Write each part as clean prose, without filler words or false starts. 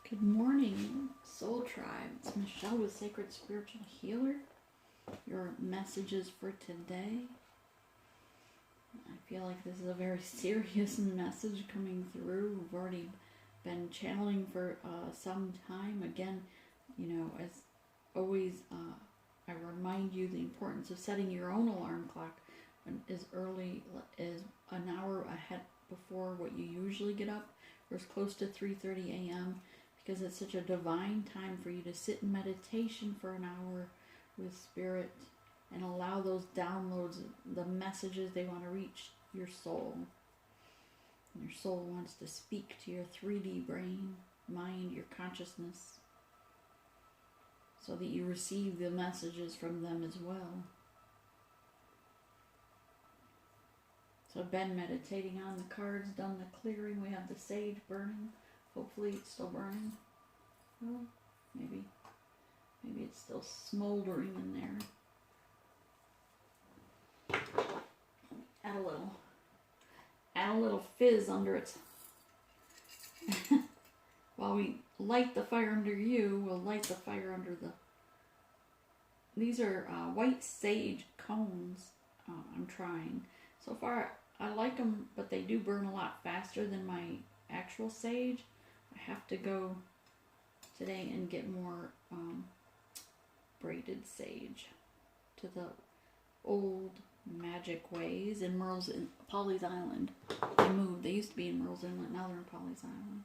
Good morning, Soul Tribe. It's Michelle with Sacred Spiritual Healer. Your messages for today. I feel like this is a very serious message coming through. We've already been channeling for some time. Again, as always, I remind you the importance of setting your own alarm clock as early as an hour ahead before what you usually get up, or as close to 3:30 a.m. because it's such a divine time for you to sit in meditation for an hour with Spirit and allow those downloads, the messages they want to reach your soul. And your soul wants to speak to your 3D brain, mind, your consciousness, so that you receive the messages from them as well. So I've been meditating on the cards, done the clearing. We have the sage burning. Hopefully it's still burning. Well, maybe it's still smoldering in there. Add a little fizz under it. While we light the fire under you, we'll light the fire under the... These are white sage cones. I'm trying. So far, I like them, but they do burn a lot faster than my actual sage. I have to go today and get more braided sage to the old magic ways in Pawleys Island. They moved. They used to be in Merle's Inlet. Now they're in Pawleys Island.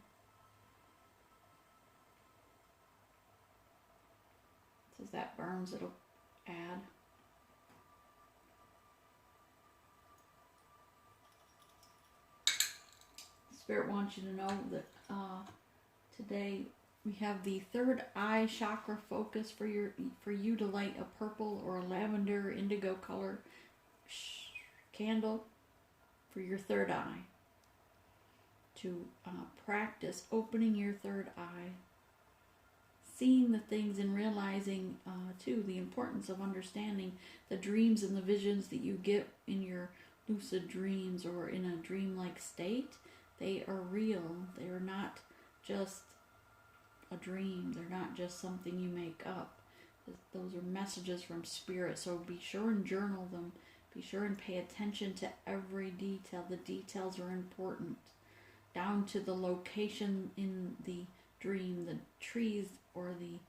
So as that burns, it'll add. Spirit wants you to know that today we have the third eye chakra focus for you to light a purple or a lavender indigo color candle for your third eye, to practice opening your third eye, seeing the things and realizing too the importance of understanding the dreams and the visions that you get in your lucid dreams or in a dreamlike state. They are real. They are not just a dream. They're not just something you make up. Those are messages from Spirit. So be sure and journal them. Be sure and pay attention to every detail. The details are important. Down to the location in the dream, the trees or the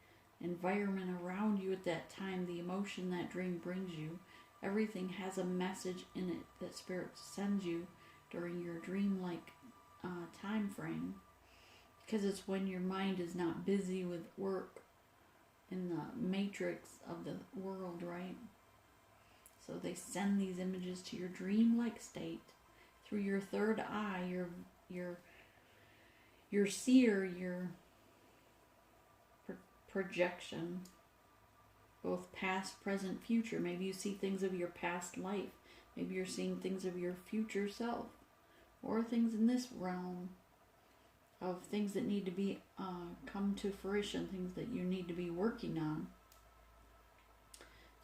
environment around you at that time, the emotion that dream brings you. Everything has a message in it that Spirit sends you during your dreamlike time frame, because it's when your mind is not busy with work in the matrix of the world, right? So they send these images to your dreamlike state through your third eye, your seer, your projection, both past, present, future. Maybe you see things of your past life. Maybe you're seeing things of your future self, or things in this realm of things that need to be come to fruition, things that you need to be working on.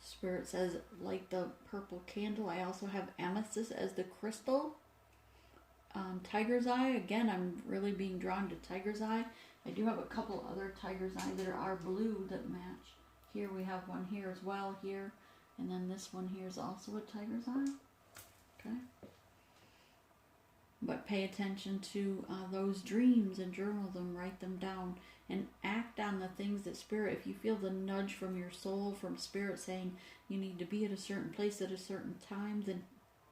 Spirit says, light the purple candle. I also have amethyst as the crystal. Tiger's eye. Again, I'm really being drawn to tiger's eye. I do have a couple other tiger's eye that are blue that match. Here we have one here as well, here. And then this one here is also a tiger's eye. Okay. But pay attention to those dreams and journal them, write them down, and act on the things that Spirit, if you feel the nudge from your soul, from Spirit saying you need to be at a certain place at a certain time, then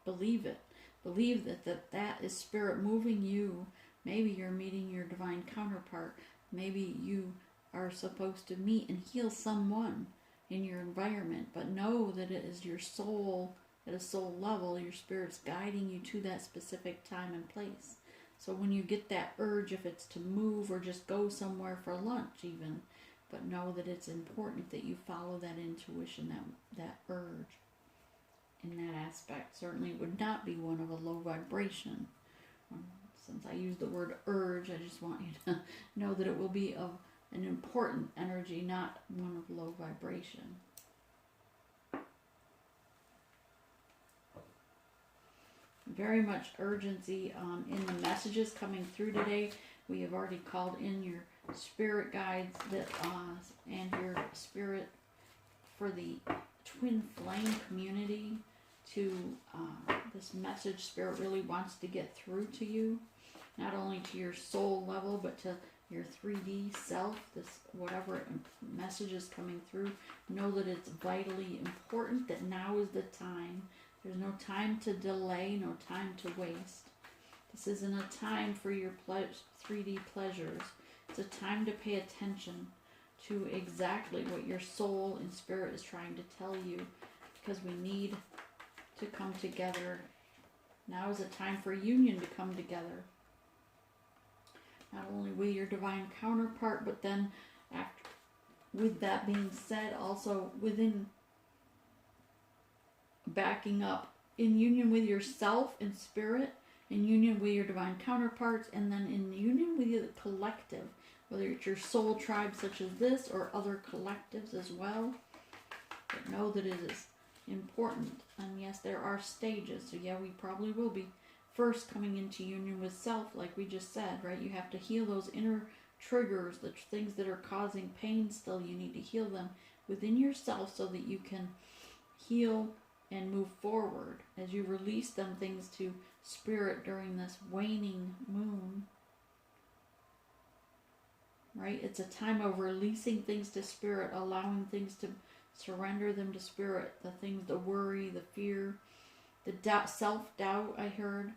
believe it. Believe that is Spirit moving you. Maybe you're meeting your divine counterpart. Maybe you are supposed to meet and heal someone in your environment, but know that it is your soul. At a soul level, your Spirit's guiding you to that specific time and place. So when you get that urge, if it's to move or just go somewhere for lunch even, but know that it's important that you follow that intuition, that urge in that aspect. Certainly it would not be one of a low vibration. Since I use the word urge, I just want you to know that it will be of an important energy, not one of low vibration. Very much urgency in the messages coming through today. We have already called in your spirit guides that and your spirit for the twin flame community to this message Spirit really wants to get through to you, not only to your soul level but to your 3D self. This whatever message is coming through, know that it's vitally important, that now is the time. There's no time to delay, no time to waste. This isn't a time for your 3D pleasures. It's a time to pay attention to exactly what your soul and spirit is trying to tell you, because we need to come together. Now is a time for union to come together. Not only with your divine counterpart, but then after, with that being said, also within backing up in union with yourself and spirit, in union with your divine counterparts, and then in union with the collective, whether it's your soul tribe such as this or other collectives as well. But know that it is important. And yes, there are stages. So yeah, we probably will be first coming into union with self, like we just said, right? You have to heal those inner triggers, the things that are causing pain still. You need to heal them within yourself so that you can heal and move forward as you release them things to spirit during this waning moon. Right? It's a time of releasing things to spirit, allowing things to surrender them to spirit, the things, the worry, the fear, the doubt, self-doubt I heard,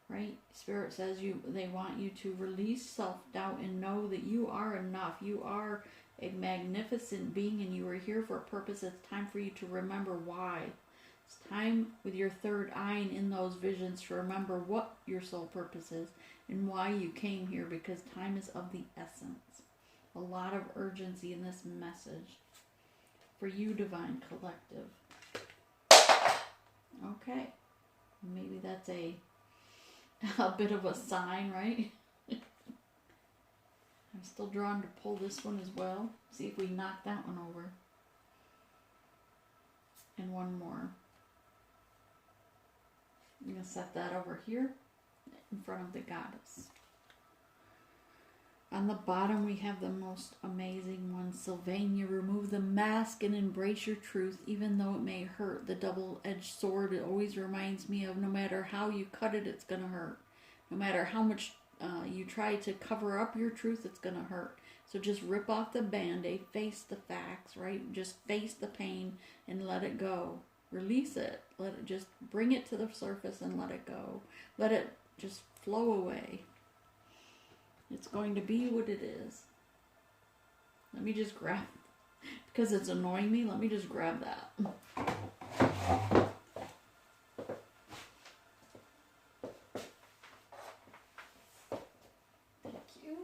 right? Spirit says they want you to release self-doubt and know that you are enough. You are a magnificent being and you are here for a purpose. It's time for you to remember why. It's time with your third eye and in those visions to remember what your soul purpose is and why you came here, because time is of the essence. A lot of urgency in this message for you, Divine Collective. Okay. Maybe that's a bit of a sign, right? I'm still drawn to pull this one as well. See if we knock that one over. And one more. I'm going to set that over here in front of the goddess. On the bottom we have the most amazing one, Sylvania. Remove the mask and embrace your truth, even though it may hurt. The double-edged sword, it always reminds me of no matter how you cut it, it's going to hurt. No matter how much you try to cover up your truth, it's going to hurt. So just rip off the band-aid, face the facts, right? Just face the pain and let it go. Release it. Let it just bring it to the surface and let it go. Let it just flow away. It's going to be what it is. Let me just grab, because it's annoying me, let me just grab that. Thank you.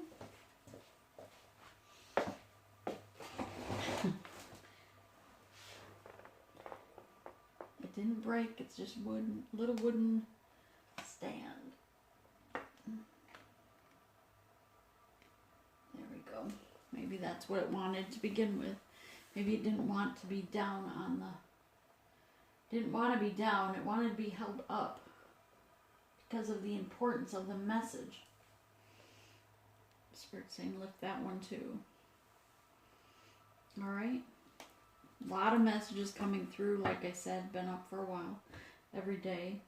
It didn't break, it's just wooden, little wooden stand. Maybe that's what it wanted to begin with. Maybe it didn't want to be down on the... Didn't want to be down. It wanted to be held up because of the importance of the message. Spirit's saying lift that one too. Alright. A lot of messages coming through. Like I said, been up for a while. Every day.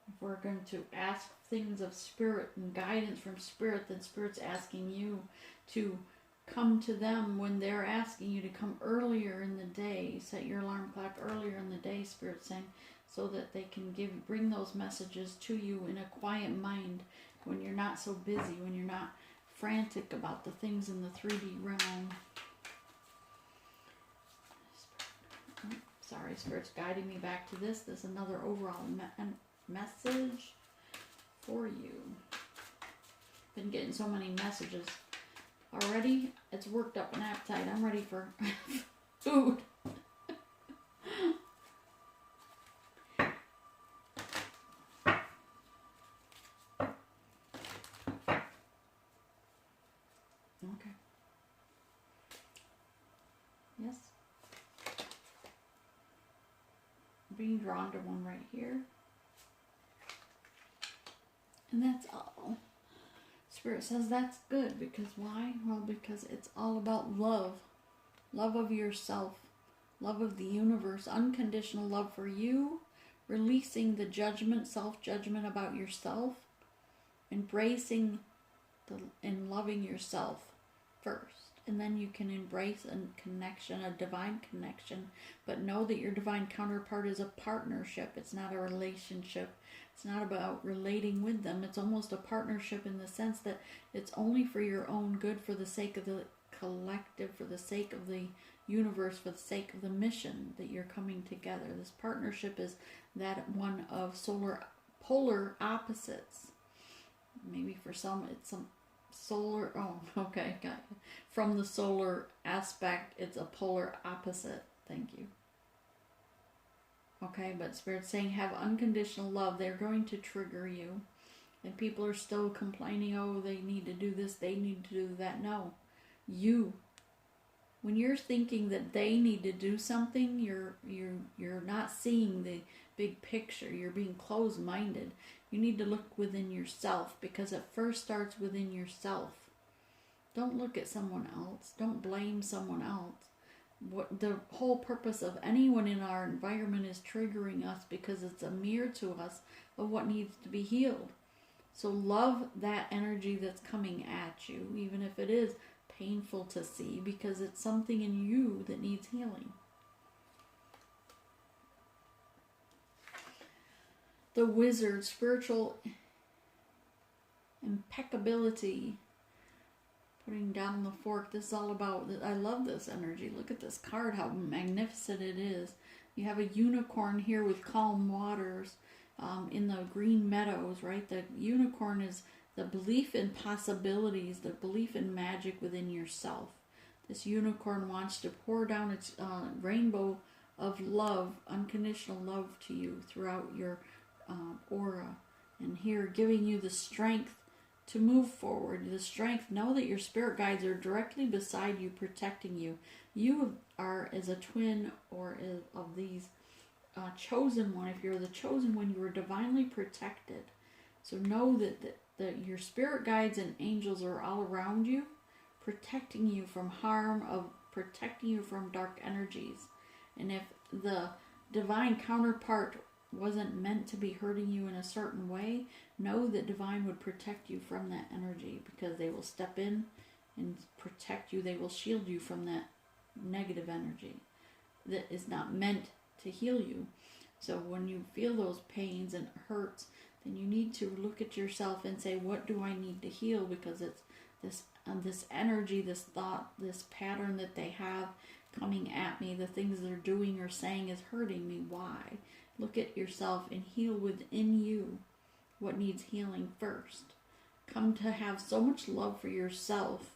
If we're going to ask things of spirit and guidance from spirit, then spirit's asking you to come to them when they're asking you to come earlier in the day. Set your alarm clock earlier in the day, spirit's saying, so that they can bring those messages to you in a quiet mind when you're not so busy, when you're not frantic about the things in the 3D realm. Sorry, spirit's guiding me back to this. There's another overall message for you. Been getting so many messages already. It's worked up an appetite. I'm ready for food. Okay. Yes. I'm being drawn to one right here. And that's all. Spirit says that's good, because why? Well, because it's all about love. Love of yourself. Love of the universe. Unconditional love for you. Releasing the judgment, self-judgment about yourself. Embracing and loving yourself first. And then you can embrace a connection, a divine connection. But know that your divine counterpart is a partnership. It's not a relationship. It's not about relating with them. It's almost a partnership in the sense that it's only for your own good, for the sake of the collective, for the sake of the universe, for the sake of the mission that you're coming together. This partnership is that one of polar opposites. Maybe for some it's some solar, okay, got you. From the solar aspect, it's a polar opposite. Thank you. Okay, but Spirit's saying have unconditional love. They're going to trigger you. And people are still complaining, oh, they need to do this, they need to do that. No. You. When you're thinking that they need to do something, you're not seeing the big picture. You're being closed-minded. You need to look within yourself, because it first starts within yourself. Don't look at someone else. Don't blame someone else. What the whole purpose of anyone in our environment is triggering us, because it's a mirror to us of what needs to be healed. So love that energy that's coming at you, even if it is painful to see, because it's something in you that needs healing. The wizard, spiritual impeccability. Putting down the fork. This is all about, I love this energy. Look at this card, how magnificent it is. You have a unicorn here with calm waters in the green meadows, right? The unicorn is the belief in possibilities, the belief in magic within yourself. This unicorn wants to pour down its rainbow of love, unconditional love to you throughout your aura. And here, giving you the strength to move forward, the strength. Know that your spirit guides are directly beside you, protecting you. You are as a twin or of these chosen one. If you're the chosen one, you are divinely protected. So know that your spirit guides and angels are all around you, protecting you from harm, of protecting you from dark energies. And if the divine counterpart wasn't meant to be hurting you in a certain way, know that divine would protect you from that energy, because they will step in and protect you. They will shield you from that negative energy that is not meant to heal you. So when you feel those pains and hurts, then you need to look at yourself and say, what do I need to heal? Because it's this energy, this thought, this pattern that they have coming at me, the things they're doing or saying is hurting me. Why? Look at yourself and heal within you what needs healing first. Come to have so much love for yourself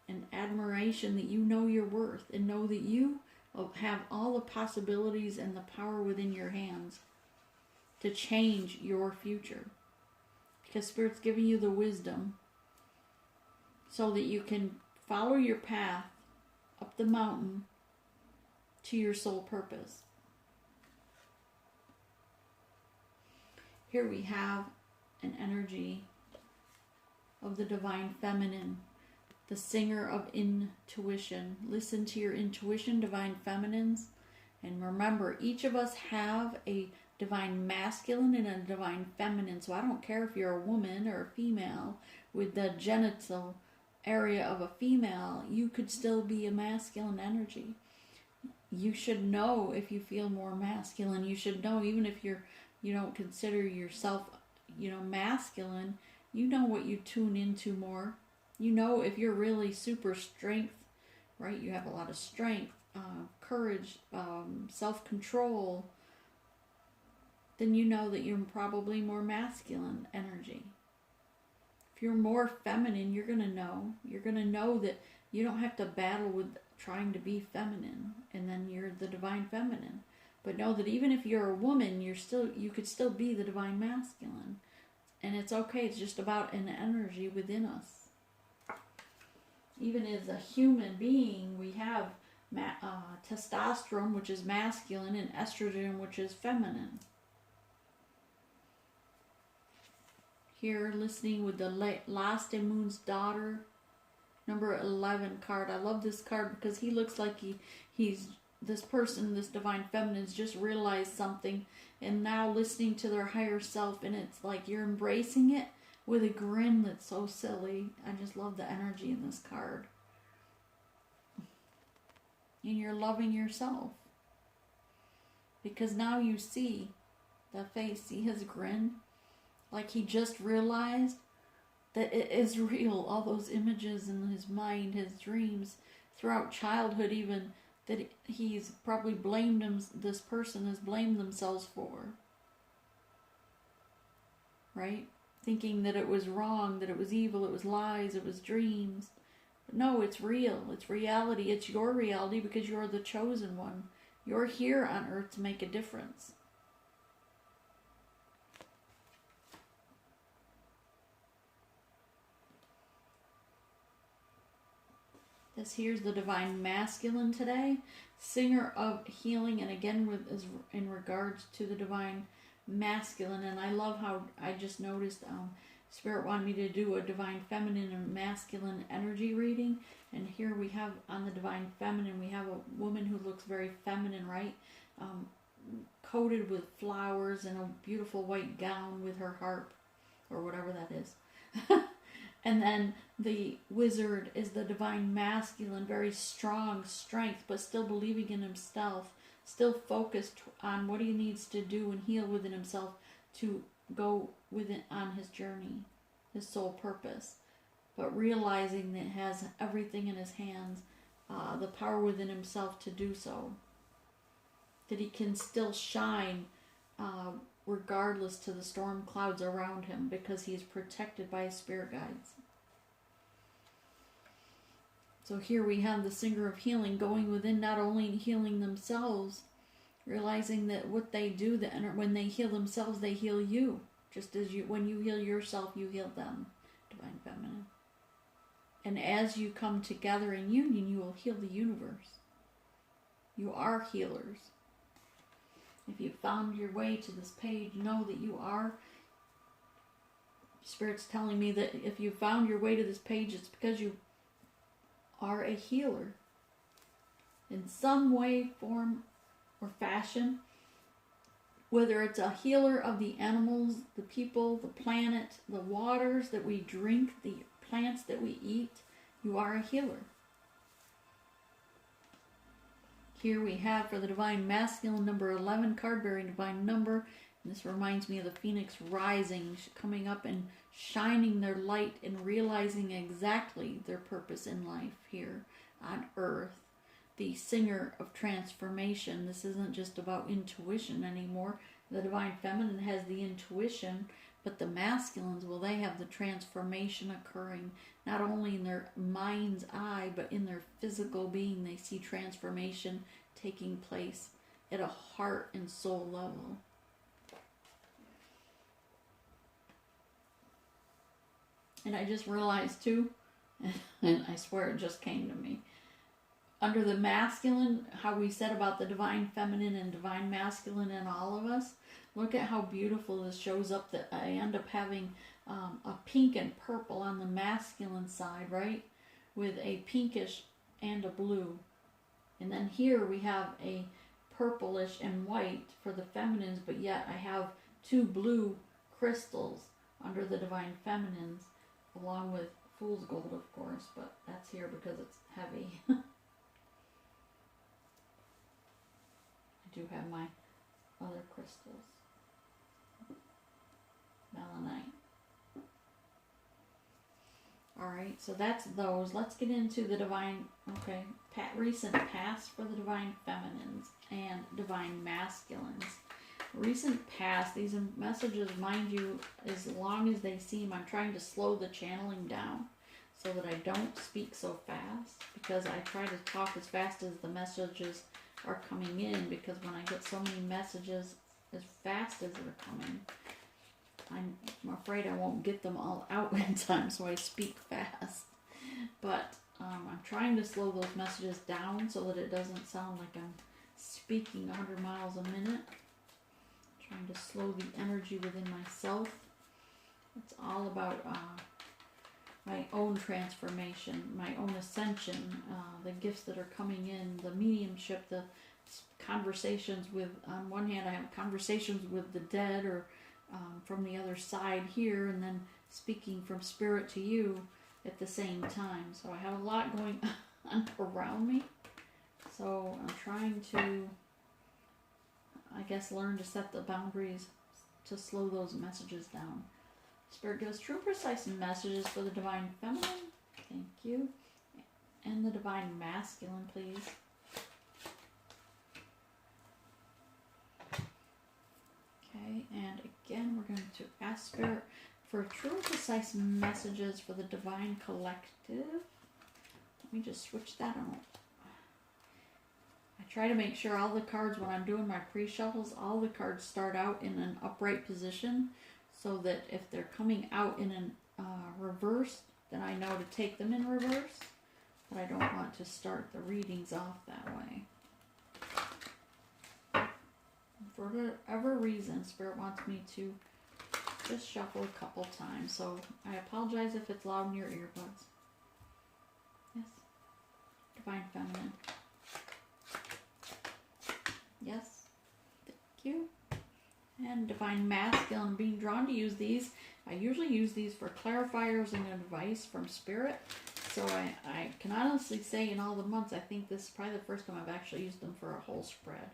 and admiration that you know your worth, and know that you have all the possibilities and the power within your hands to change your future. Because Spirit's giving you the wisdom so that you can follow your path up the mountain to your soul purpose. Here we have an energy of the divine feminine, the singer of intuition. Listen to your intuition, divine feminines. And remember, each of us have a divine masculine and a divine feminine. So I don't care if you're a woman or a female with the genital area of a female, you could still be a masculine energy. You should know if you feel more masculine. You should know, even if you don't consider yourself, masculine, you know what you tune into more. You know if you're really super strength, right? You have a lot of strength, courage, self-control, then you know that you're probably more masculine energy. If you're more feminine, you're going to know. You're going to know that you don't have to battle with trying to be feminine, and then you're the divine feminine. But know that even if you're a woman, you could still be the divine masculine. And it's okay. It's just about an energy within us. Even as a human being, we have testosterone, which is masculine, and estrogen, which is feminine. here listening with the Last and Moon's Daughter, number 11 card. I love this card because he looks like he's this person, this divine feminine's just realized something and now listening to their higher self, and it's like you're embracing it with a grin that's so silly. I just love the energy in this card. And you're loving yourself. Because now you see the face, see his grin? Like he just realized that it is real. All those images in his mind, his dreams, throughout childhood even, that he's probably blamed him, this person has blamed themselves for. Right? Thinking that it was wrong, that it was evil, it was lies, it was dreams. But no, it's real. It's reality. It's your reality because you're the chosen one. You're here on earth to make a difference. This here's the divine masculine today, singer of healing, and again is in regards to the divine masculine. And I love how I just noticed Spirit wanted me to do a divine feminine and masculine energy reading, and here we have on the divine feminine we have a woman who looks very feminine, right? Coated with flowers and a beautiful white gown with her harp or whatever that is. And then the wizard is the divine masculine, very strong, strength, but still believing in himself, still focused on what he needs to do and heal within himself to go within on his journey, his soul purpose, but realizing that he has everything in his hands, the power within himself to do so, that he can still shine regardless to the storm clouds around him because he is protected by his spirit guides. So here we have the singer of healing going within, not only healing themselves, realizing that what they do, when they heal themselves, they heal you. Just as when you heal yourself, you heal them, divine feminine. And as you come together in union, you will heal the universe. You are healers. If you found your way to this page, know that you are. Spirit's telling me that if you found your way to this page, it's because you are a healer. In some way, form, or fashion. Whether it's a healer of the animals, the people, the planet, the waters that we drink, the plants that we eat, you are a healer. Here we have for the divine masculine number 11 card, very divine number. And this reminds me of the phoenix rising, coming up and shining their light and realizing exactly their purpose in life here on earth. The singer of transformation. This isn't just about intuition anymore. The divine feminine has the intuition, but the masculines, well, they have the transformation occurring, not only in their mind's eye, but in their physical being. They see transformation taking place at a heart and soul level. And I just realized too, and I swear it just came to me, under the masculine, how we said about the divine feminine and divine masculine in all of us, look at how beautiful this shows up, that I end up having a pink and purple on the masculine side, right? With a pinkish and a blue. And then here we have a purplish and white for the feminines, but yet I have two blue crystals under the divine feminines, along with fool's gold, of course, but that's here because it's heavy. I do have my other crystals. Melanite. Alright, so that's those. Let's get into the divine, recent past for the divine feminines and divine masculines. Recent past, these messages, mind you, as long as they seem, I'm trying to slow the channeling down so that I don't speak so fast, because I try to talk as fast as the messages are coming in, because when I get so many messages as fast as they're coming, I'm afraid I won't get them all out in time, so I speak fast. But I'm trying to slow those messages down so that it doesn't sound like I'm speaking 100 miles a minute. Trying to slow the energy within myself. It's all about my own transformation, my own ascension, the gifts that are coming in, the mediumship, the conversations with, on one hand, I have conversations with the dead or from the other side here, and then speaking from spirit to you at the same time. So I have a lot going on around me. So I'm trying to, I guess, learn to set the boundaries to slow those messages down. Spirit, give us true, precise messages for the Divine Feminine. Thank you. And the Divine Masculine, please. Okay, and again, we're going to ask Spirit for true and precise messages for the Divine Collective. Let me just switch that out. I try to make sure all the cards, when I'm doing my pre-shuffles, all the cards start out in an upright position, so that if they're coming out in an reverse, then I know to take them in reverse. But I don't want to start the readings off that way. For whatever reason, Spirit wants me to just shuffle a couple times. So I apologize if it's loud in your earbuds. Yes. Divine Feminine. Yes. Thank you. And Divine Masculine. I'm being drawn to use these. I usually use these for clarifiers and advice from Spirit. So I can honestly say in all the months, I think this is probably the first time I've actually used them for a whole spread.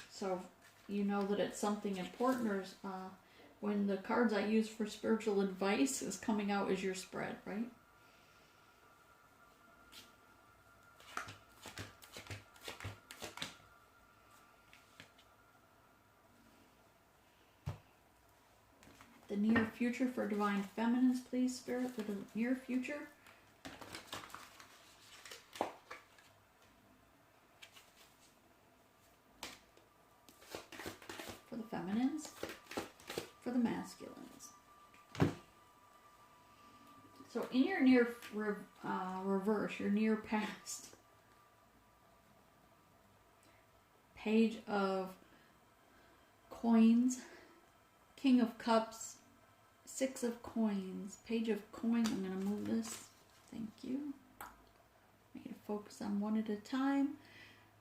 So you know that it's something important, or when the cards I use for spiritual advice is coming out as your spread, right? The near future for Divine Feminines, please, Spirit, for the near future. For the feminines, for the masculines. So in your near reverse, your near past, Page of Coins, King of Cups, Six of Coins, Page of Coins. I'm going to move this. Thank you. Make it focus on one at a time.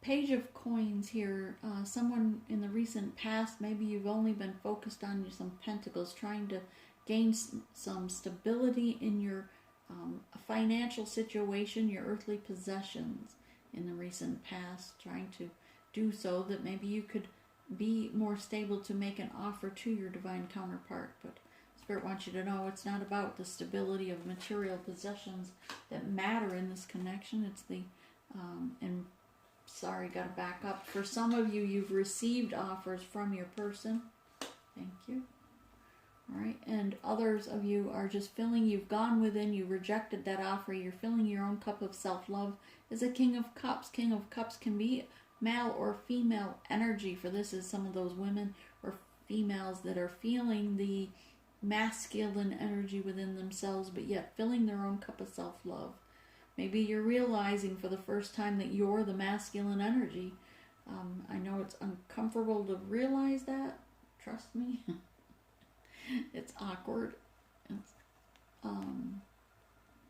Page of Coins here. Someone in the recent past, maybe you've only been focused on some pentacles, trying to gain some stability in your financial situation, your earthly possessions in the recent past, trying to do so that maybe you could be more stable to make an offer to your divine counterpart. But Spirit wants you to know it's not about the stability of material possessions that matter in this connection. It's the, and sorry, got to back up. For some of you, you've received offers from your person. Thank you. All right. And others of you are just feeling you've gone within, you rejected that offer. You're filling your own cup of self-love as a King of Cups. King of Cups can be male or female energy. For this is some of those women or females that are feeling the masculine energy within themselves, but yet filling their own cup of self-love. Maybe you're realizing for the first time that you're the masculine energy. I know it's uncomfortable to realize that. Trust me. It's awkward.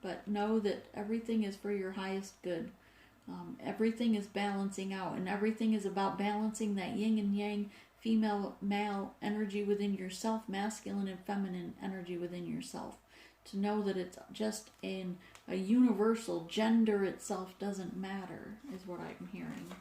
But know that everything is for your highest good. Everything is balancing out, and everything is about balancing that yin and yang, female, male energy within yourself, masculine and feminine energy within yourself. To know that it's just in a universal, gender itself doesn't matter, is what I'm hearing.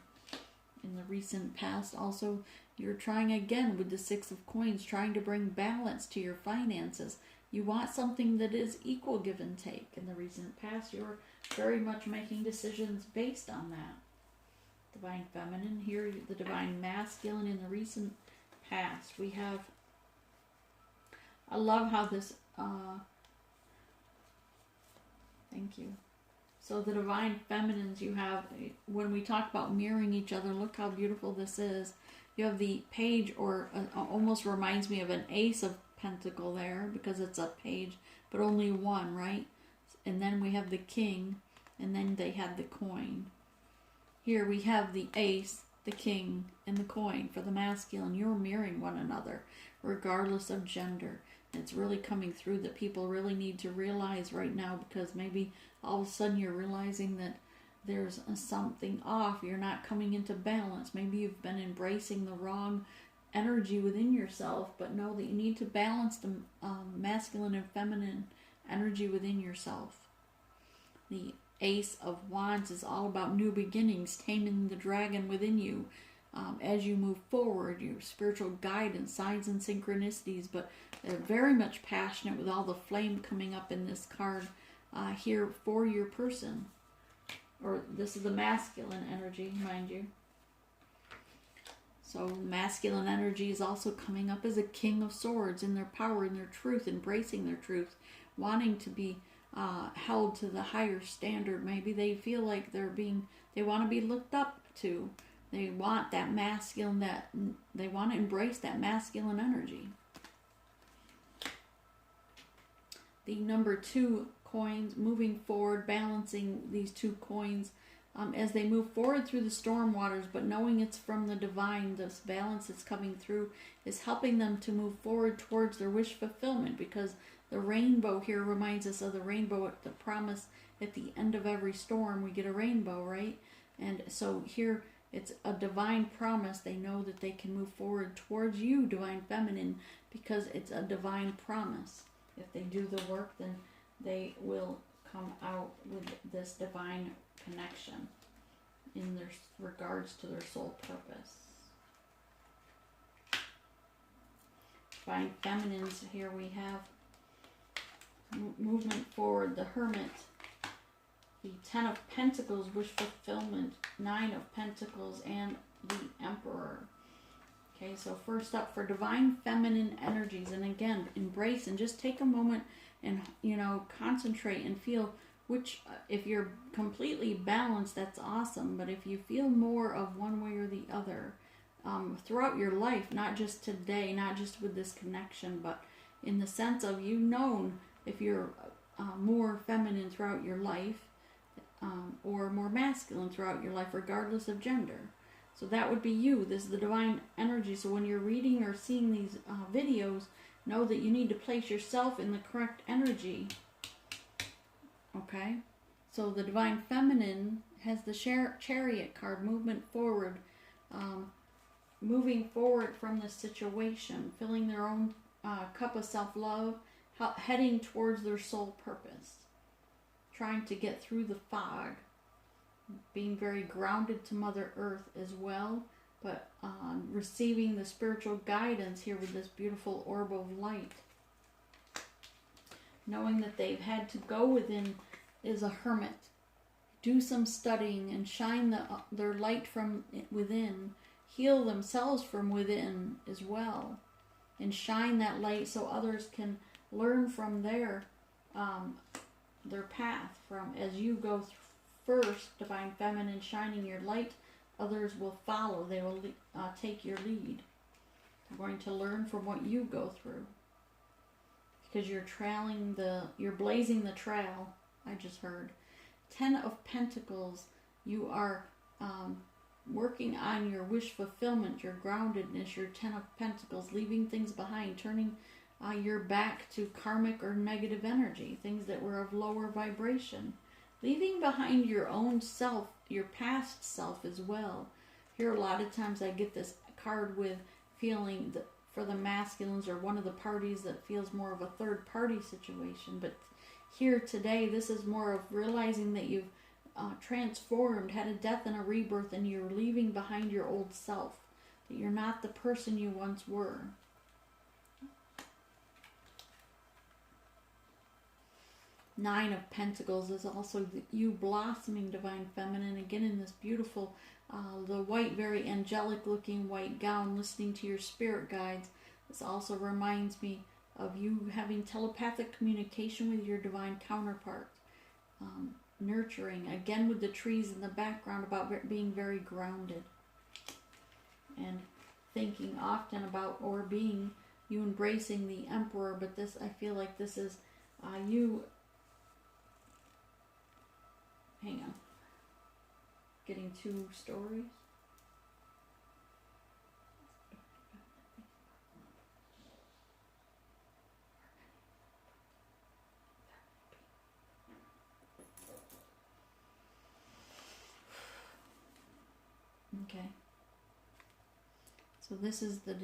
In the recent past, also, you're trying again with the Six of Coins, trying to bring balance to your finances. You want something that is equal give and take. In the recent past, you're very much making decisions based on that. Divine Feminine, here the Divine Masculine. In the recent past, we have, I love how this, thank you. So the Divine Feminines, you have, when we talk about mirroring each other, look how beautiful this is. You have the page, or almost reminds me of an Ace of Pentacle there, because it's a page, but only one, right? And then we have the King, and then they had the coin. Here we have the Ace, the king and the coin for the masculine. You're mirroring one another, regardless of gender. It's really coming through that people really need to realize right now, because maybe all of a sudden you're realizing that there's something off. You're not coming into balance. Maybe you've been embracing the wrong energy within yourself, but know that you need to balance the masculine and feminine energy within yourself. The Ace of Wands is all about new beginnings, taming the dragon within you as you move forward, your spiritual guidance, signs and synchronicities, but they're very much passionate with all the flame coming up in this card here for your person. Or this is the masculine energy, mind you. So masculine energy is also coming up as a king of swords in their power, in their truth, embracing their truth, wanting to be held to the higher standard. Maybe they feel like they want to be looked up to. They want that masculine, they want to embrace that masculine energy. The number 2 coins, moving forward, balancing these 2 coins as they move forward through the storm waters, but knowing it's from the divine. This balance that's coming through is helping them to move forward towards their wish fulfillment, because the rainbow here reminds us of the rainbow at the promise at the end of every storm. We get a rainbow, right? And so here it's a divine promise. They know that they can move forward towards you, divine feminine, because it's a divine promise. If they do the work, then they will come out with this divine connection in their regards to their soul purpose. Divine feminines, here we have movement forward, the Hermit, the 10 of Pentacles, wish fulfillment, 9 of Pentacles, and the Emperor. Okay, so first up for divine feminine energies, and again, embrace and just take a moment and, concentrate and feel which, if you're completely balanced, that's awesome, but if you feel more of one way or the other throughout your life, not just today, not just with this connection, but in the sense of if you're more feminine throughout your life or more masculine throughout your life, regardless of gender. So that would be you. This is the divine energy. So when you're reading or seeing these videos, know that you need to place yourself in the correct energy. Okay? So the divine feminine has the chariot card, movement forward, moving forward from the situation, filling their own cup of self-love, heading towards their soul purpose, trying to get through the fog, being very grounded to Mother Earth as well, but receiving the spiritual guidance here with this beautiful orb of light. Knowing that they've had to go within as a hermit, do some studying and shine their light from within, heal themselves from within as well, and shine that light so others can learn from their path. From as you go first, divine feminine, shining your light, others will follow. They will take your lead. They're going to learn from what you go through, because you're blazing the trail. I just heard 10 of Pentacles. You are working on your wish fulfillment, your groundedness, your 10 of Pentacles, leaving things behind, turning your back to karmic or negative energy, things that were of lower vibration, leaving behind your own self, your past self as well. Here a lot of times I get this card with feeling that for the masculines or one of the parties that feels more of a third party situation, but here today this is more of realizing that you've transformed, had a death and a rebirth, and you're leaving behind your old self, that you're not the person you once were. Nine of Pentacles is also you blossoming, divine feminine, again in this beautiful, the white, very angelic looking white gown, listening to your spirit guides. This also reminds me of you having telepathic communication with your divine counterpart. Nurturing, again with the trees in the background, about being very grounded. And thinking often about, or being, you embracing the Emperor, but this, I feel like this is you, hang on, getting 2 stories. So this is the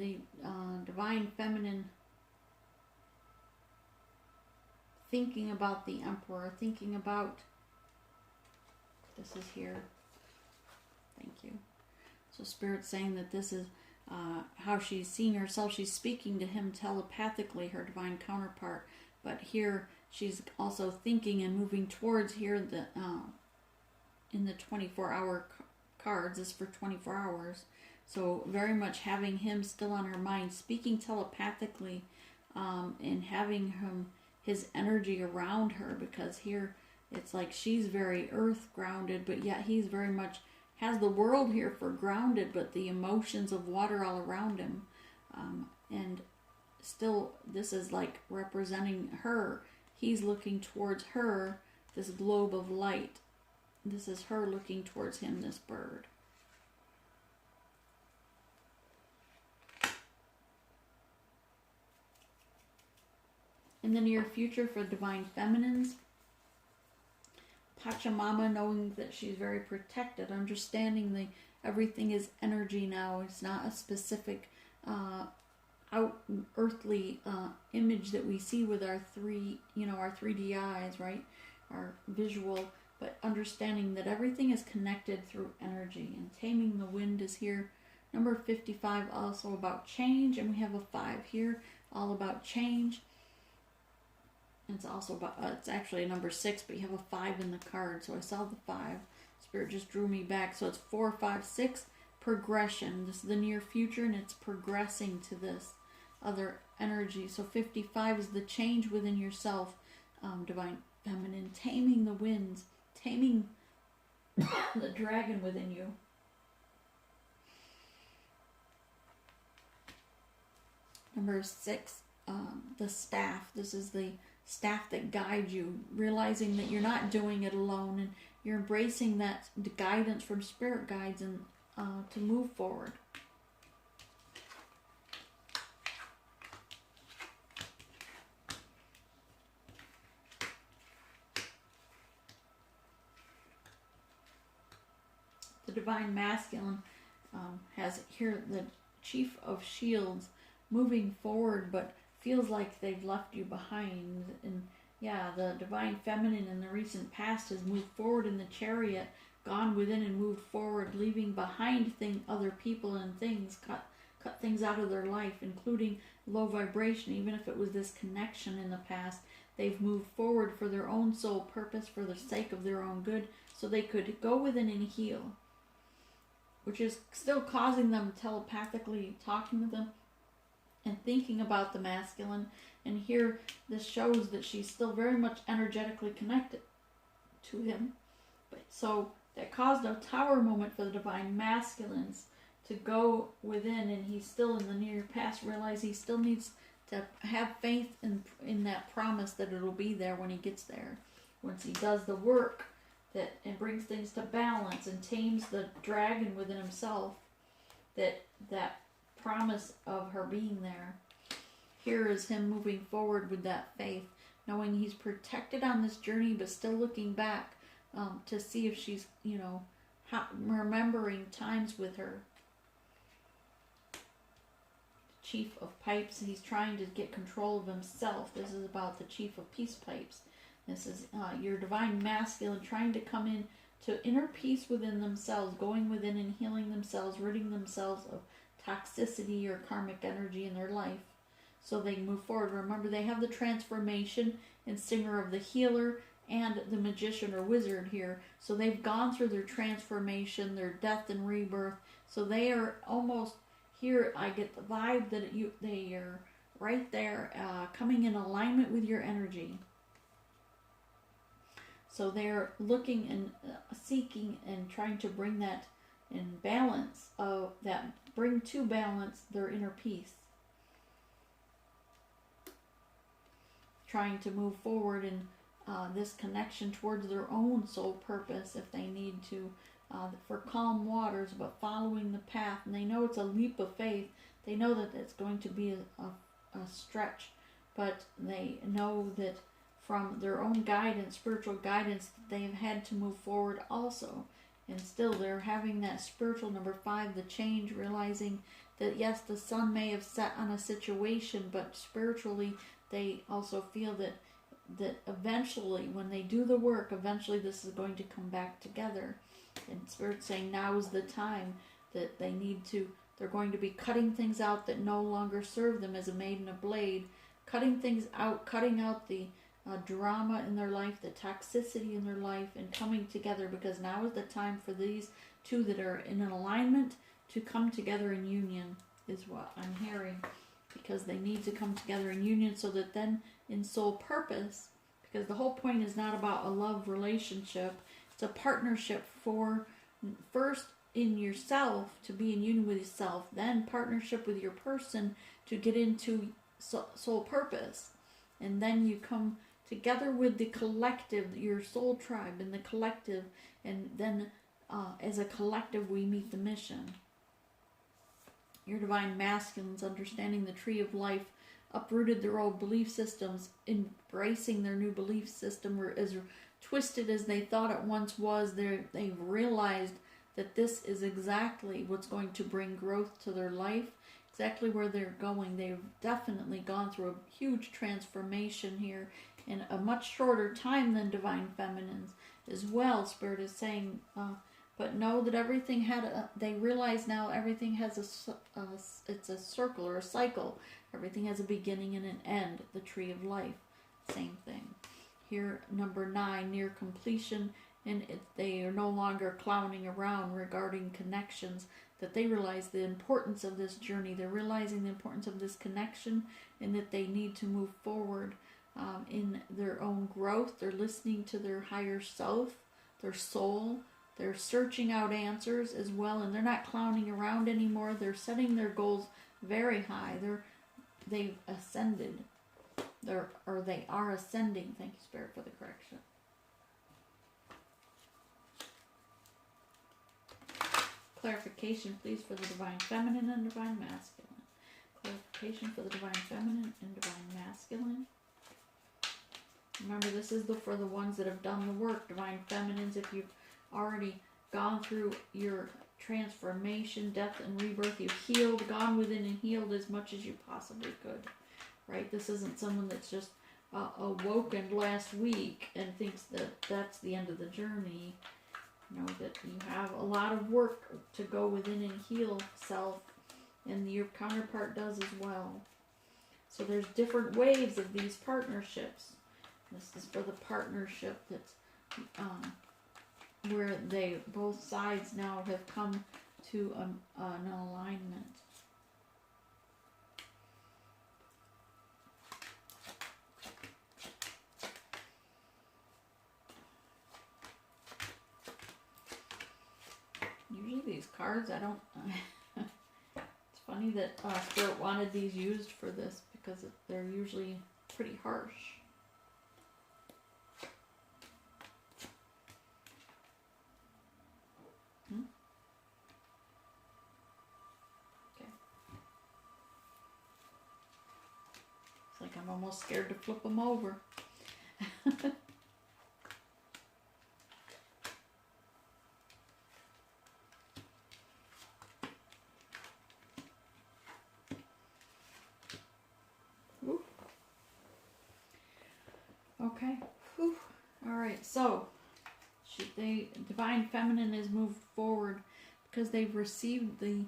divine feminine thinking about the Emperor, thinking about, this is here, thank you. So Spirit's saying that this is how she's seeing herself. She's speaking to him telepathically, her divine counterpart, but here she's also thinking and moving towards here the in the 24-hour cards is for 24 hours. So very much having him still on her mind, speaking telepathically, and having his energy around her, because here it's like she's very earth grounded, but yet he's very much has the world here for grounded, but the emotions of water all around him. And still, this is like representing her. He's looking towards her, this globe of light. This is her looking towards him, this bird. In the near future for divine feminines, Pachamama, knowing that she's very protected, understanding everything is energy now. It's not a specific earthly image that we see with our our 3D eyes, right? Our visual, but understanding that everything is connected through energy. And taming the wind is here. Number 55, also about change, and we have a 5 here, all about change. It's also about, it's actually a number 6, but you have a 5 in the card. So I saw the 5. Spirit just drew me back. So it's 4, 5, 6, progression. This is the near future, and it's progressing to this other energy. So 55 is the change within yourself, divine feminine, taming the winds, taming the dragon within you. Number 6, the staff. This is the staff that guides you, realizing that you're not doing it alone, and you're embracing that guidance from spirit guides and to move forward. The divine masculine has here the chief of shields moving forward, but feels like they've left you behind. And yeah, the divine feminine in the recent past has moved forward in the chariot, gone within and moved forward, leaving behind other people and things, cut things out of their life, including low vibration. Even if it was this connection in the past, they've moved forward for their own soul purpose, for the sake of their own good, so they could go within and heal, which is still causing them telepathically talking to them and thinking about the masculine. And here this shows that she's still very much energetically connected to him. But so that caused a tower moment for the divine masculines to go within, and he's still in the near past, realize he still needs to have faith in that promise that it'll be there when he gets there, once he does the work that and brings things to balance and tames the dragon within himself, that promise of her being there. Here is him moving forward with that faith, knowing he's protected on this journey, but still looking back to see if she's, remembering times with her. Chief of Pipes, he's trying to get control of himself. This is about the Chief of Peace Pipes. This is your divine masculine trying to come in to inner peace within themselves, going within and healing themselves, ridding themselves of toxicity or karmic energy in their life, so they can move forward. Remember, they have the transformation and singer of the healer and the magician or wizard here, so they've gone through their transformation, their death and rebirth, so they are almost here. I get the vibe that they are right there, coming in alignment with your energy. So they're looking and seeking and trying to bring that in balance, bring to balance their inner peace. Trying to move forward in this connection towards their own soul purpose, if they need to, for calm waters, but following the path. And they know it's a leap of faith. They know that it's going to be a stretch, but they know that from their own guidance, spiritual guidance, they've had to move forward also. And still they're having that spiritual number 5, the change, realizing that yes, the sun may have set on a situation, but spiritually they also feel that eventually, when they do the work, eventually this is going to come back together. And Spirit's saying now is the time that they're going to be cutting things out that no longer serve them as a maiden of blade, cutting things out, cutting out the drama in their life, the toxicity in their life, and coming together, because now is the time for these two that are in an alignment to come together in union, is what I'm hearing. Because they need to come together in union so that then in soul purpose, because the whole point is not about a love relationship, it's a partnership for first in yourself, to be in union with yourself, then partnership with your person to get into soul purpose, and then you come together with the collective, your soul tribe and the collective, and then as a collective we meet the mission. Your divine masculines, understanding the tree of life, uprooted their old belief systems, embracing their new belief system, were as twisted as they thought it once was. They've realized that this is exactly what's going to bring growth to their life, exactly where they're going. They've definitely gone through a huge transformation here in a much shorter time than divine feminines as well. Spirit is saying, but know that everything they realize now everything has it's a circle or a cycle. Everything has a beginning and an end. The tree of life, same thing. Here, number 9, near completion, and they are no longer clowning around regarding connections, that they realize the importance of this journey. They're realizing the importance of this connection, and that they need to move forward in their own growth. They're listening to their higher self, their soul. They're searching out answers as well, and they're not clowning around anymore. They're setting their goals very high. They've ascended. They are ascending. Thank you, Spirit, for the correction. Clarification, please, for the divine feminine and divine masculine. Clarification for the divine feminine and divine masculine. Remember, this is for the ones that have done the work. Divine feminines, if you've already gone through your transformation, death and rebirth, you've healed, gone within and healed as much as you possibly could. Right? This isn't someone that's just awoken last week and thinks that that's the end of the journey. You know, that you have a lot of work to go within and heal self, and your counterpart does as well. So there's different waves of these partnerships. This is for the partnership that's where both sides now have come to an alignment. Usually these cards, I don't... It's funny that Spirit wanted these used for this, because they're usually pretty harsh. Okay. It's like I'm almost scared to flip them over. Okay. Whew. All right. So, divine feminine is moved forward because they've received the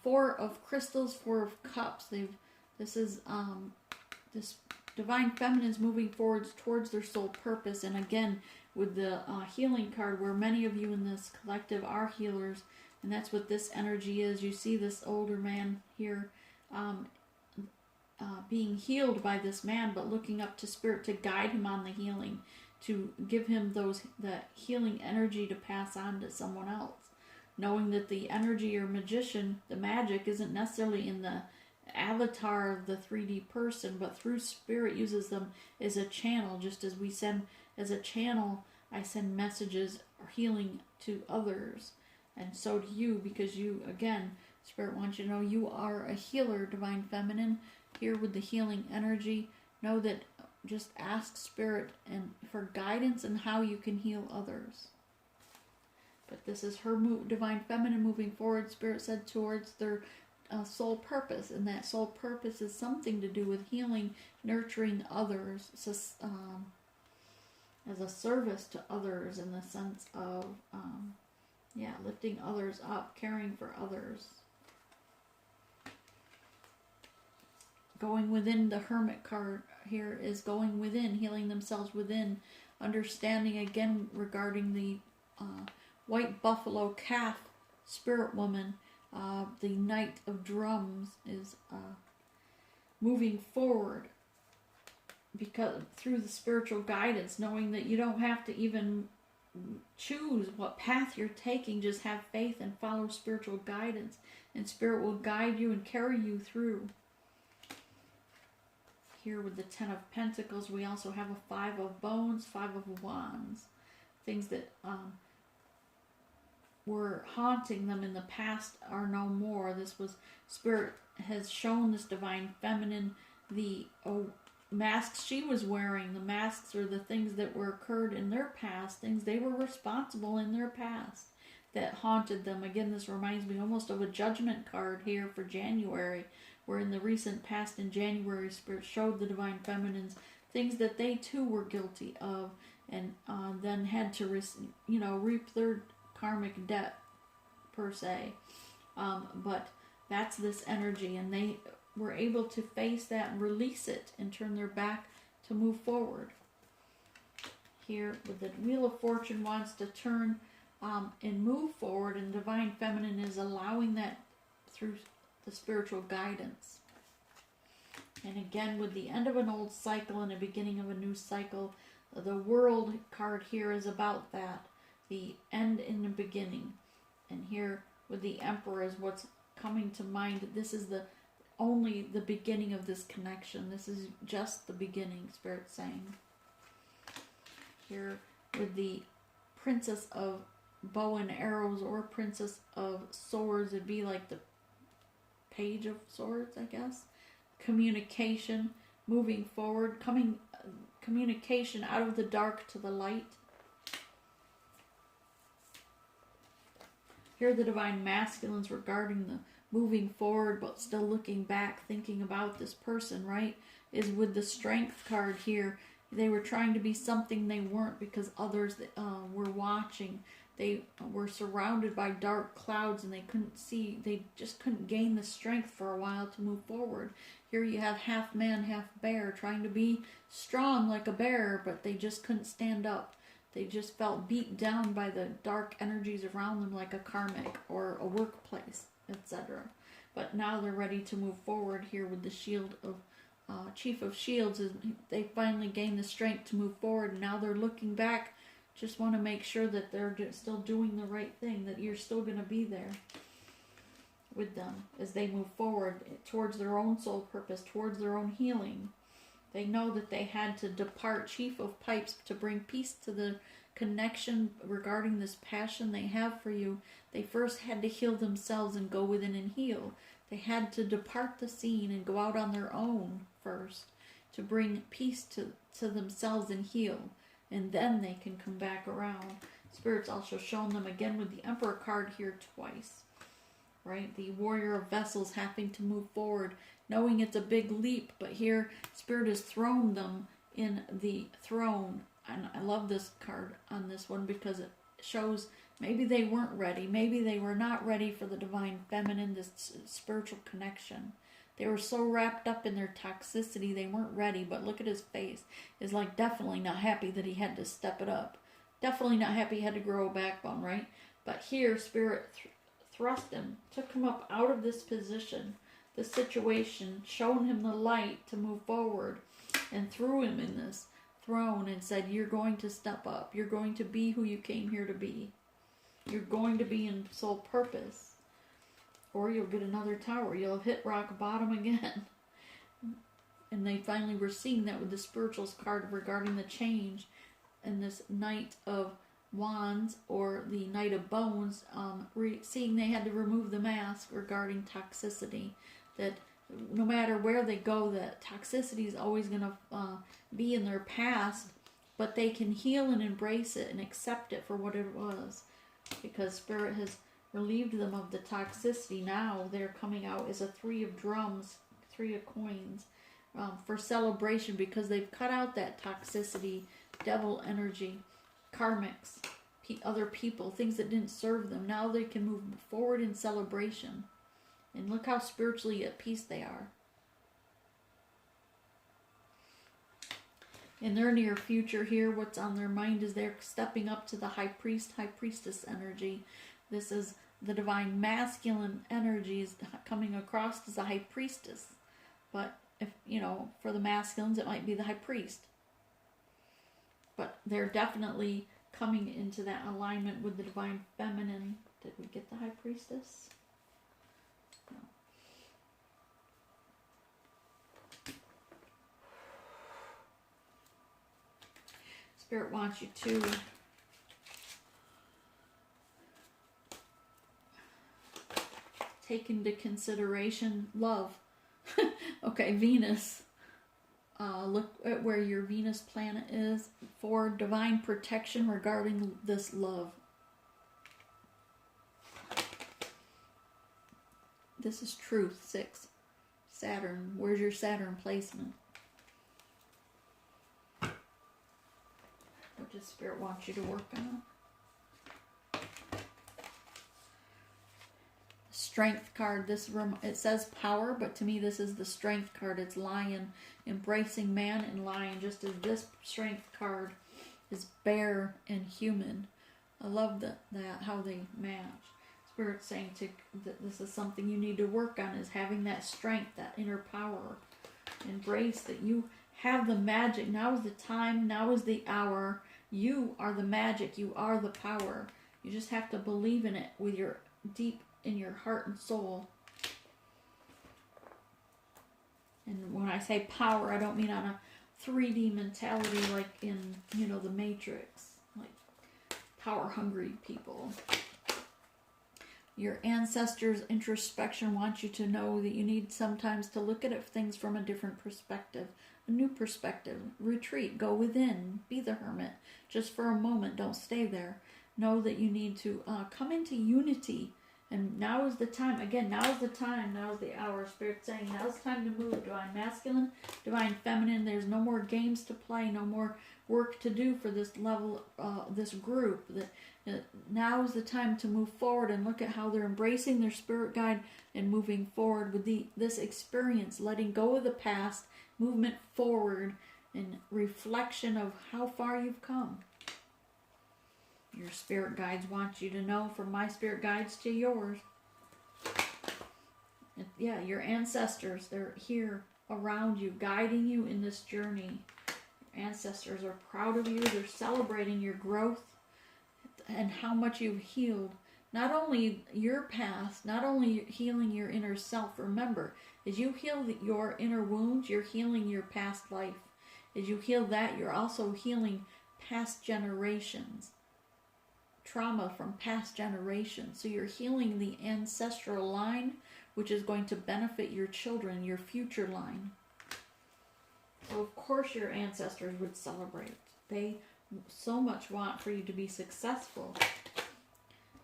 4 of crystals, 4 of cups. This divine feminine is moving forward towards their soul purpose. And again, with the healing card, where many of you in this collective are healers, and that's what this energy is. You see this older man here. Being healed by this man, but looking up to Spirit to guide him on the healing, to give him that healing energy to pass on to someone else, knowing that the energy or magician, the magic, isn't necessarily in the avatar of the 3D person, but through Spirit uses them as a channel. Just as we send as a channel, I send messages or healing to others, and so do you, because you, again, Spirit wants you to know you are a healer, divine feminine. Here with the healing energy, know that just ask Spirit and for guidance and how you can heal others. But this is her divine feminine moving forward. Spirit said towards their soul purpose, and that soul purpose is something to do with healing, nurturing others, as a service to others, in the sense of lifting others up, caring for others. Going within, the Hermit card here is going within, healing themselves within, understanding again regarding the white buffalo calf spirit woman. The Knight of Drums is moving forward because through the spiritual guidance, knowing that you don't have to even choose what path you're taking. Just have faith and follow spiritual guidance, and Spirit will guide you and carry you through. Here with the Ten of Pentacles, we also have a Five of Bones, Five of Wands. Things that were haunting them in the past are no more. This was, Spirit has shown this Divine Feminine the masks she was wearing. The masks are the things that were occurred in their past, things they were responsible in their past that haunted them. Again, this reminds me almost of a Judgment card here for January, where in the recent past in January, Spirit showed the Divine Feminines things that they too were guilty of, and then had to reap their karmic debt, per se. But that's this energy, and they were able to face that and release it and turn their back to move forward. Here with the Wheel of Fortune wants to turn and move forward, and Divine Feminine is allowing that through the spiritual guidance. And again, with the end of an old cycle and the beginning of a new cycle, the World card here is about that, the end and the beginning. And here with the Emperor is what's coming to mind. This is only the beginning of this connection. This is just the beginning, Spirit's saying. Here with the Princess of Bow and Arrows, or Princess of Swords, it'd be like the Page of Swords, I guess. Communication, moving forward, communication out of the dark to the light. Here are the Divine Masculines regarding the moving forward but still looking back, thinking about this person, right? Is with the Strength card here. They were trying to be something they weren't because others were watching. They were surrounded by dark clouds and they couldn't see, they just couldn't gain the strength for a while to move forward. Here you have half man, half bear, trying to be strong like a bear, but they just couldn't stand up. They just felt beat down by the dark energies around them, like a karmic or a workplace, etc. But now they're ready to move forward here with the Shield of Chief of Shields. They finally gained the strength to move forward, and now they're looking back. Just want to make sure that they're still doing the right thing, that you're still going to be there with them as they move forward towards their own soul purpose, towards their own healing. They know that they had to depart, Chief of Pipes, to bring peace to the connection regarding this passion they have for you. They first had to heal themselves and go within and heal. They had to depart the scene and go out on their own first to bring peace to themselves and heal. And then they can come back around. Spirit's also shown them again with the Emperor card here twice. Right? The Warrior of Vessels having to move forward, knowing it's a big leap, but here Spirit has thrown them in the throne. And I love this card on this one because it shows maybe they weren't ready. Maybe they were not ready for the Divine Feminine, this spiritual connection. They were so wrapped up in their toxicity, they weren't ready. But look at his face. It's like definitely not happy that he had to step it up. Definitely not happy he had to grow a backbone, right? But here, Spirit thrust him, took him up out of this position, the situation, shown him the light to move forward, and threw him in this throne and said, you're going to step up. You're going to be who you came here to be. You're going to be in soul purpose. Or you'll get another tower. You'll hit rock bottom again. And they finally were seeing that with the Spirituals card regarding the change. And this Knight of Wands, or the Knight of Bones, seeing they had to remove the mask regarding toxicity. That no matter where they go, that toxicity is always going to be in their past. But they can heal and embrace it and accept it for what it was. Because Spirit has relieved them of the toxicity. Now they're coming out as a 3 of drums, 3 of coins, for celebration, because they've cut out that toxicity, devil energy, karmics, other people, things that didn't serve them. Now they can move forward in celebration. And look how spiritually at peace they are. In their near future here, what's on their mind is they're stepping up to the high priest, high priestess energy. This is the divine masculine energies coming across as a high priestess. But if, you know, for the masculines, it might be the high priest. But they're definitely coming into that alignment with the divine feminine. Did we get the high priestess? No. Spirit wants you to take into consideration love. Okay, Venus. Look at where your Venus planet is for divine protection regarding this love. This is truth. 6. Saturn. Where's your Saturn placement? What does Spirit want you to work on? Strength card. It says power, but to me this is the strength card. It's lion, embracing man and lion, just as this strength card is bear and human. I love that how they match. Spirit's saying that this is something you need to work on, is having that strength, that inner power. Embrace that you have the magic. Now is the time. Now is the hour. You are the magic. You are the power. You just have to believe in it with your deep in your heart and soul. And when I say power, I don't mean on a 3D mentality like in, you know, the Matrix, like power hungry people. Your ancestors' introspection wants you to know that you need sometimes to look at things from a different perspective, a new perspective. Retreat, go within, be the hermit. Just for a moment, don't stay there. Know that you need to come into unity. And now is the time. Again, now is the time. Now is the hour. Spirit's saying now is the time to move. Divine masculine, divine feminine. There's no more games to play. No more work to do for this level, this group. Now is the time to move forward and look at how they're embracing their spirit guide and moving forward with this experience, letting go of the past, movement forward, and reflection of how far you've come. Your spirit guides want you to know, from my spirit guides to yours. Yeah, your ancestors, they're here around you, guiding you in this journey. Your ancestors are proud of you. They're celebrating your growth and how much you've healed. Not only your past, not only healing your inner self. Remember, as you heal your inner wounds, you're healing your past life. As you heal that, you're also healing past generations. Trauma from past generations. So you're healing the ancestral line, which is going to benefit your children, your future line. So of course your ancestors would celebrate. They so much want for you to be successful.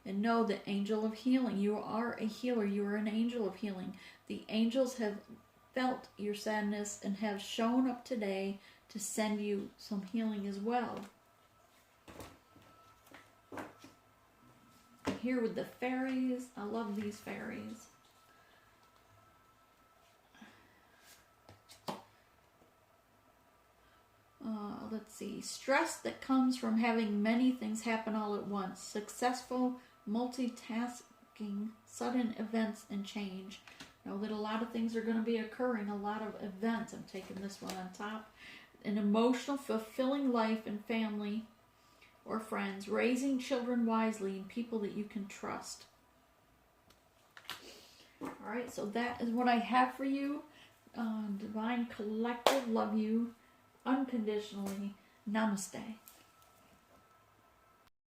And know the angel of healing. You are a healer. You are an angel of healing. The angels have felt your sadness and have shown up today to send you some healing as well. Here with the fairies. I love these fairies. Let's see. Stress that comes from having many things happen all at once. Successful multitasking, sudden events and change. Know that a lot of things are going to be occurring. A lot of events. I'm taking this one on top. An emotional, fulfilling life and family or friends, raising children wisely and people that you can trust. Alright, so that is what I have for you. Divine Collective, love you unconditionally. Namaste.